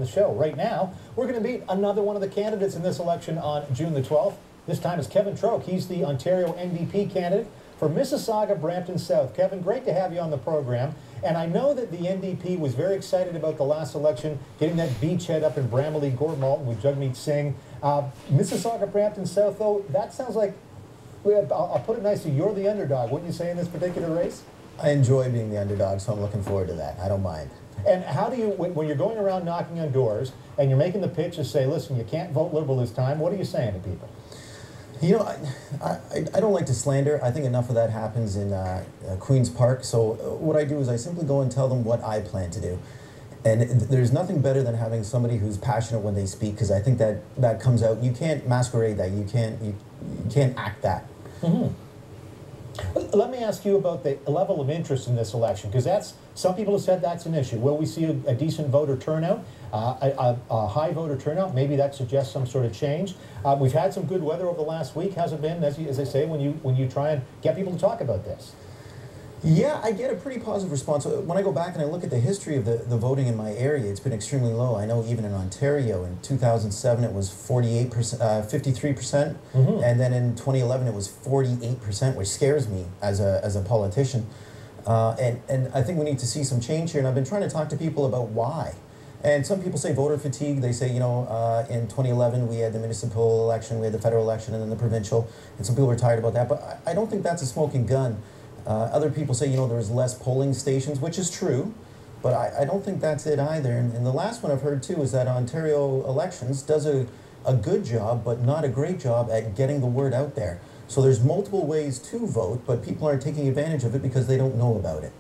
The show. Right now, we're going to meet another one of the candidates in this election on June the 12th. This time is Kevin Troake. He's the Ontario NDP candidate for Mississauga Brampton-South. Kevin, great to have you on the program. And I know that the NDP was very excited about the last election, getting that beachhead up in Bramalea Gormalton with Jagmeet Singh. Mississauga Brampton-South, though, that sounds like, I'll put it nicely, you're the underdog, wouldn't you say, in this particular race? I enjoy being the underdog, so I'm looking forward to that. I don't mind. And how do you, when you're going around knocking on doors and you're making the pitch to say, listen, you can't vote Liberal this time, what are you saying to people? You know, I don't like to slander. I think enough of that happens in Queen's Park. So what I do is I simply go and tell them what I plan to do. And there's nothing better than having somebody who's passionate when they speak, because I think that comes out. You can't masquerade that. You can't act that. Mm-hmm. Let me ask you about the level of interest in this election, because some people have said that's an issue. Will we see a decent voter turnout, a high voter turnout? Maybe that suggests some sort of change. We've had some good weather over the last week. Has it been, as I say, when you try and get people to talk about this? Yeah, I get a pretty positive response. When I go back and I look at the history of the voting in my area, it's been extremely low. I know even in Ontario in 2007 it was 53%, mm-hmm. And then in 2011 it was 48%, which scares me as a politician. And I think we need to see some change here, and I've been trying to talk to people about why. And some people say voter fatigue. They say, you know, in 2011 we had the municipal election, we had the federal election, and then the provincial, and some people were tired about that, but I don't think that's a smoking gun. Other people say, you know, there's less polling stations, which is true, but I don't think that's it either. And the last one I've heard, too, is that Ontario Elections does a good job, but not a great job at getting the word out there. So there's multiple ways to vote, but people aren't taking advantage of it because they don't know about it.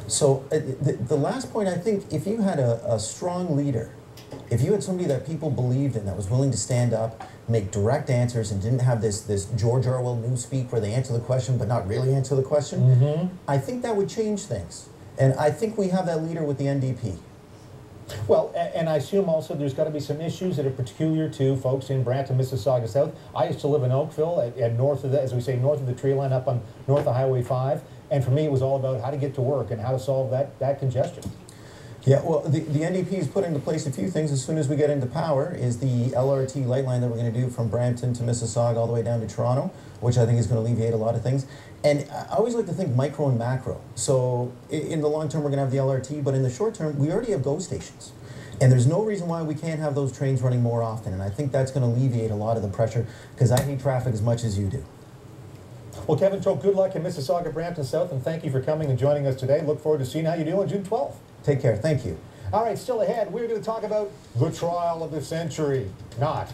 So the last point, I think, if you had a strong leader, if you had somebody that people believed in, that was willing to stand up, make direct answers, and didn't have this George Orwell newspeak where they answer the question but not really answer the question, mm-hmm. I think that would change things. And I think we have that leader with the NDP. Well, and I assume also there's got to be some issues that are peculiar to folks in Brampton, Mississauga South. I used to live in Oakville, at north of the, as we say, north of the tree line, up on north of Highway 5. And for me, it was all about how to get to work and how to solve that congestion. Yeah, well, the NDP has put into place a few things as soon as we get into power, is the LRT light line that we're going to do from Brampton to Mississauga all the way down to Toronto, which I think is going to alleviate a lot of things. And I always like to think micro and macro. So in the long term, we're going to have the LRT, but in the short term, we already have GO stations. And there's no reason why we can't have those trains running more often. And I think that's going to alleviate a lot of the pressure, because I hate traffic as much as you do. Well, Kevin Troake, good luck in Mississauga Brampton-South, and thank you for coming and joining us today. Look forward to seeing how you do on June 12th. Take care. Thank you. All right, still ahead, we're going to talk about the trial of the century. Not.